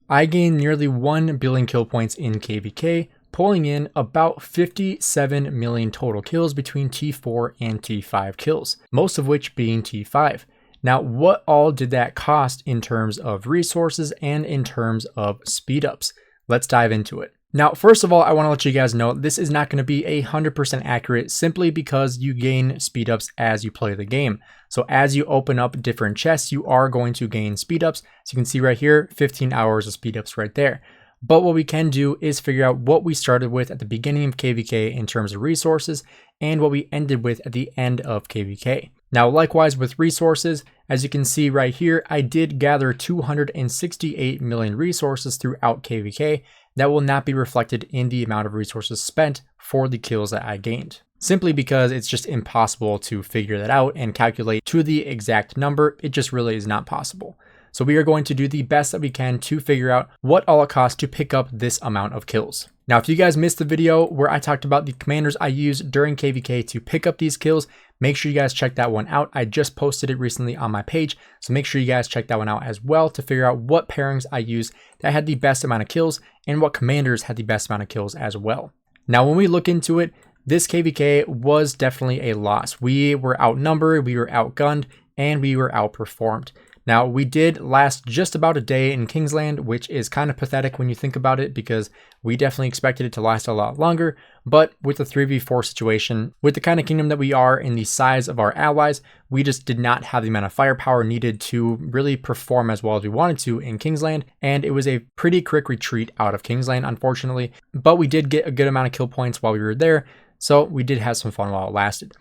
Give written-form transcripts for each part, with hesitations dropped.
I gained nearly 1 billion kill points in KVK, pulling in about 57 million total kills between T4 and T5 kills, most of which being T5. Now, what all did that cost in terms of resources and in terms of speed ups? Let's dive into it. Now, first of all, I want to let you guys know this is not going to be 100% accurate simply because you gain speed ups as you play the game. So as you open up different chests, you are going to gain speed ups. So you can see right here, 15 hours of speed ups right there. But what we can do is figure out what we started with at the beginning of KVK in terms of resources and what we ended with at the end of KVK. Now, likewise with resources, as you can see right here, I did gather 268 million resources throughout KVK. That will not be reflected in the amount of resources spent for the kills that I gained, simply because it's just impossible to figure that out and calculate to the exact number. It just really is not possible. So we are going to do the best that we can to figure out what all it costs to pick up this amount of kills. Now, if you guys missed the video where I talked about the commanders I used during KVK to pick up these kills, make sure you guys check that one out. I just posted it recently on my page, so make sure you guys check that one out as well to figure out what pairings I used that had the best amount of kills and what commanders had the best amount of kills as well. Now, when we look into it, this KVK was definitely a loss. We were outnumbered, we were outgunned, and we were outperformed. Now, we did last just about a day in Kingsland, which is kind of pathetic when you think about it because we definitely expected it to last a lot longer. But with the 3v4 situation, with the kind of kingdom that we are and the size of our allies, we just did not have the amount of firepower needed to really perform as well as we wanted to in Kingsland. And it was a pretty quick retreat out of Kingsland, unfortunately. But we did get a good amount of kill points while we were there, so we did have some fun while it lasted.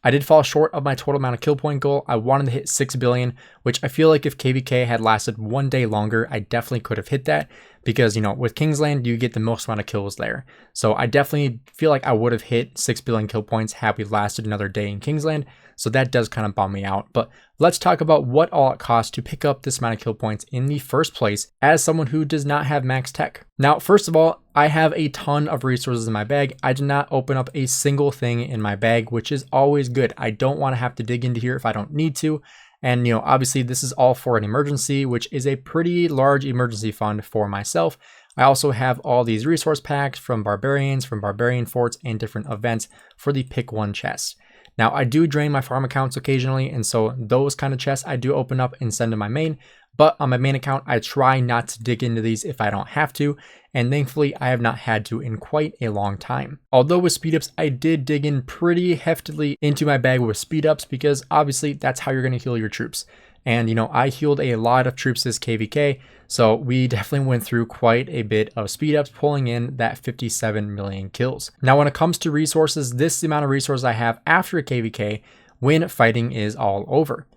I did fall short of my total amount of kill point goal. I wanted to hit 6 billion, which I feel like if KVK had lasted one day longer, I definitely could have hit that because, you know, with Kingsland, you get the most amount of kills there. So I definitely feel like I would have hit 6 billion kill points had we lasted another day in Kingsland. So that does kind of bum me out. But let's talk about what all it costs to pick up this amount of kill points in the first place as someone who does not have max tech. Now, first of all, I have a ton of resources in my bag. I did not open up a single thing in my bag, which is always good. I don't want to have to dig into here if I don't need to. And, you know, obviously this is all for an emergency, which is a pretty large emergency fund for myself. I also have all these resource packs from barbarians, from barbarian forts, and different events for the pick one chest. Now, I do drain my farm accounts occasionally, and so those kind of chests I do open up and send to my main, but on my main account, I try not to dig into these if I don't have to, and thankfully, I have not had to in quite a long time. Although with speed ups, I did dig in pretty heftily into my bag with speed ups because obviously that's how you're going to heal your troops. And, you know, I healed a lot of troops this KVK, so we definitely went through quite a bit of speed ups, pulling in that 57 million kills. Now, when it comes to resources, this is the amount of resources I have after a KVK when fighting is all over.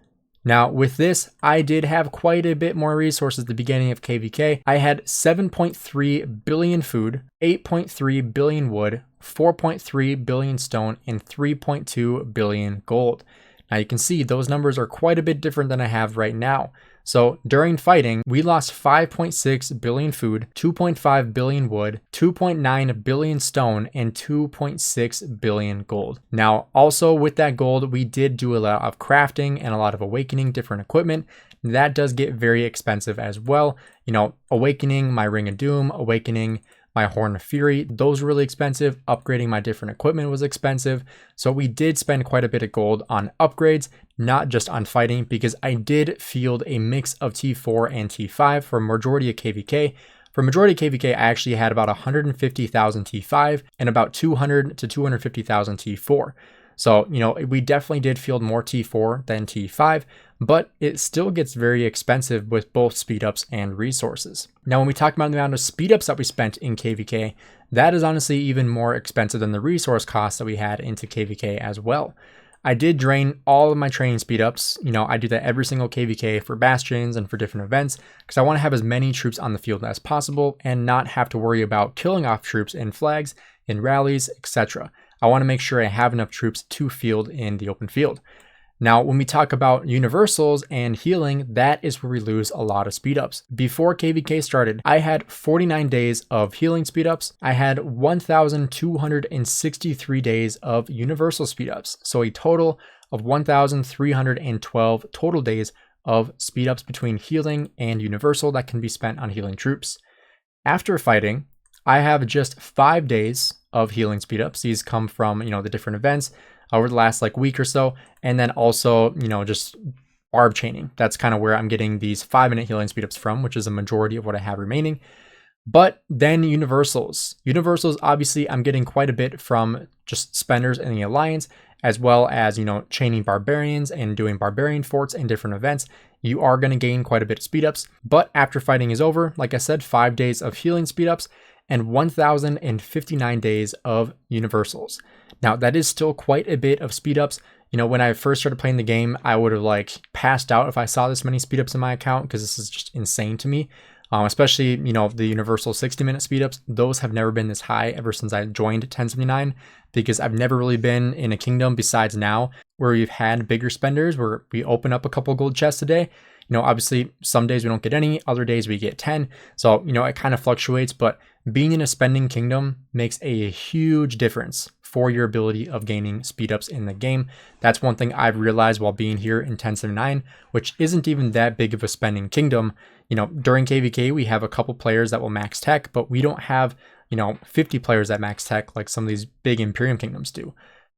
Now, with this, I did have quite a bit more resources at the beginning of KVK. I had 7.3 billion food, 8.3 billion wood, 4.3 billion stone, and 3.2 billion gold. Now you can see those numbers are quite a bit different than I have right now. So during fighting, we lost 5.6 billion food, 2.5 billion wood, 2.9 billion stone, and 2.6 billion gold. Now, also with that gold, we did do a lot of crafting and a lot of awakening different equipment. That does get very expensive as well. You know, awakening my Ring of Doom, awakening my Horn of Fury, those were really expensive. Upgrading my different equipment was expensive. So we did spend quite a bit of gold on upgrades, not just on fighting, because I did field a mix of T4 and T5 for majority of KVK. For majority of KVK, I actually had about 150,000 T5 and about 200 to 250,000 T4. So, you know, we definitely did field more T4 than T5, but it still gets very expensive with both speed ups and resources. Now, when we talk about the amount of speed ups that we spent in KVK, that is honestly even more expensive than the resource costs that we had into KVK as well. I did drain all of my training speed ups. You know, I do that every single KVK for bastions and for different events because I want to have as many troops on the field as possible and not have to worry about killing off troops in flags, in rallies, etc. I want to make sure I have enough troops to field in the open field. Now, when we talk about universals and healing, that is where we lose a lot of speed ups. Before KVK started, I had 49 days of healing speed ups. I had 1,263 days of universal speed ups. So a total of 1,312 total days of speed ups between healing and universal that can be spent on healing troops. After fighting, I have just 5 days of healing speed ups. These come from, the different events over the last like week or so. And then also, just barb chaining. That's kind of where I'm getting these 5-minute healing speed ups from, which is a majority of what I have remaining. But then universals. Universals, obviously, I'm getting quite a bit from just spenders in the Alliance, as well as, chaining barbarians and doing barbarian forts and different events. You are going to gain quite a bit of speed ups. But after fighting is over, like I said, 5 days of healing speed ups and 1,059 days of universals. Now, that is still quite a bit of speed ups. When I first started playing the game, I would have like passed out if I saw this many speed ups in my account, because this is just insane to me. Especially, the universal 60-minute speed ups. Those have never been this high ever since I joined 1079, because I've never really been in a kingdom besides now where we've had bigger spenders where we open up a couple gold chests a day. Obviously some days we don't get any, other days we get 10. So, it kind of fluctuates, but being in a spending kingdom makes a huge difference for your ability of gaining speed ups in the game. That's one thing I've realized while being here in 1079, which isn't even that big of a spending kingdom. During KVK, we have a couple players that will max tech, but we don't have, 50 players that max tech like some of these big Imperium kingdoms do.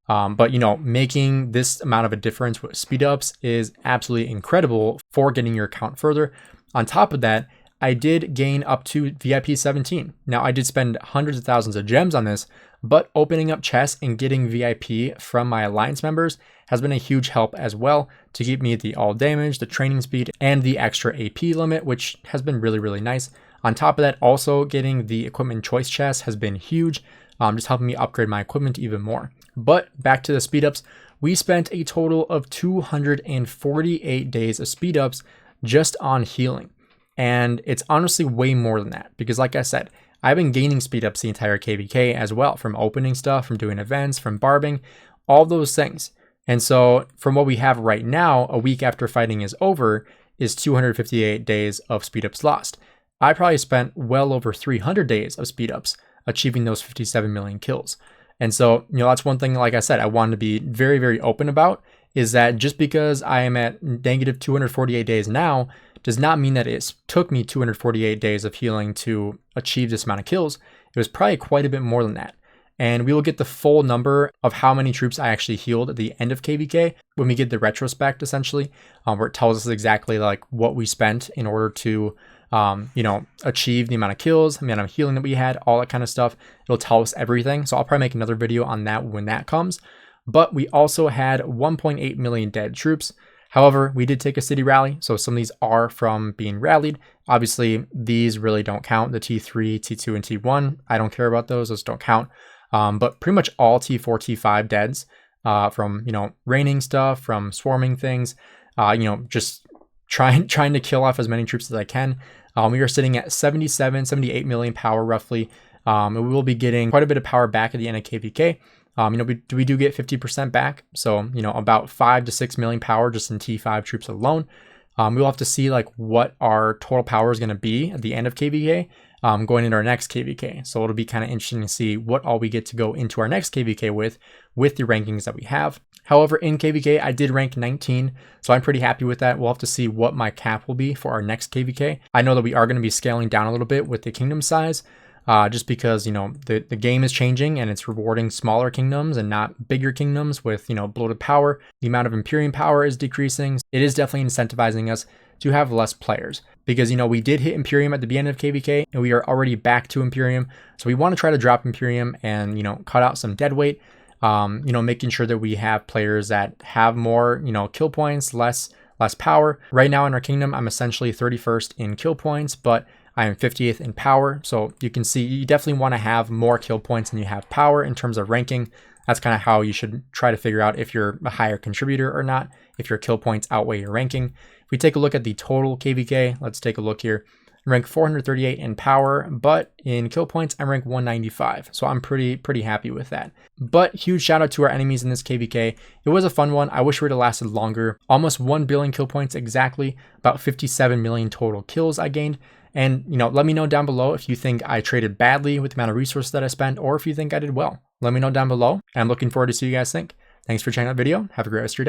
But making this amount of a difference with speed ups is absolutely incredible for getting your account further. On top of that, I did gain up to VIP 17. Now, I did spend hundreds of thousands of gems on this, but opening up chests and getting VIP from my Alliance members has been a huge help as well to keep me the all damage, the training speed, and the extra AP limit, which has been really, really nice. On top of that, also getting the equipment choice chest has been huge, just helping me upgrade my equipment even more. But back to the speed ups, we spent a total of 248 days of speed ups just on healing. And it's honestly way more than that, because like I said, I've been gaining speed ups the entire KVK as well, from opening stuff, from doing events, from barbing, all those things. And so from what we have right now, a week after fighting is over, is 258 days of speed ups lost. I probably spent well over 300 days of speed ups achieving those 57 million kills. And so, that's one thing, like I said, I wanted to be very, very open about, is that just because I am at negative 248 days now, does not mean that it took me 248 days of healing to achieve this amount of kills. It was probably quite a bit more than that. And we will get the full number of how many troops I actually healed at the end of KVK when we get the retrospect, essentially, where it tells us exactly like what we spent in order to, achieve the amount of kills, the amount of healing that we had, all that kind of stuff. It'll tell us everything. So I'll probably make another video on that when that comes. But we also had 1.8 million dead troops. However, we did take a city rally, so some of these are from being rallied. Obviously, these really don't count. The T3, T2, and T1, I don't care about those. Those don't count. But pretty much all T4, T5 deads from, raining stuff, from swarming things, just trying to kill off as many troops as I can. We are sitting at 78 million power roughly. And we will be getting quite a bit of power back at the end of KVK. We do get 50% back. So, about 5 to 6 million power just in T5 troops alone. We'll have to see like what our total power is going to be at the end of KVK, going into our next KVK. So it'll be kind of interesting to see what all we get to go into our next KVK with the rankings that we have. However, in KVK, I did rank 19, so I'm pretty happy with that. We'll have to see what my cap will be for our next KVK. I know that we are going to be scaling down a little bit with the kingdom size, just because, the game is changing and it's rewarding smaller kingdoms and not bigger kingdoms with, bloated power. The amount of Imperium power is decreasing. It is definitely incentivizing us to have less players because, we did hit Imperium at the beginning of KVK and we are already back to Imperium. So we want to try to drop Imperium and, cut out some dead weight, making sure that we have players that have more, kill points, less power. Right now in our kingdom, I'm essentially 31st in kill points, but I am 50th in power. So you can see you definitely want to have more kill points than you have power in terms of ranking. That's kind of how you should try to figure out if you're a higher contributor or not, if your kill points outweigh your ranking. If we take a look at the total KVK, let's take a look here. I rank 438 in power, but in kill points, I rank 195. So I'm pretty happy with that. But huge shout out to our enemies in this KVK. It was a fun one. I wish it would have lasted longer. Almost 1 billion kill points exactly, about 57 million total kills I gained. And, let me know down below if you think I traded badly with the amount of resources that I spent, or if you think I did well. Let me know down below. I'm looking forward to see what you guys think. Thanks for checking out the video. Have a great rest of your day.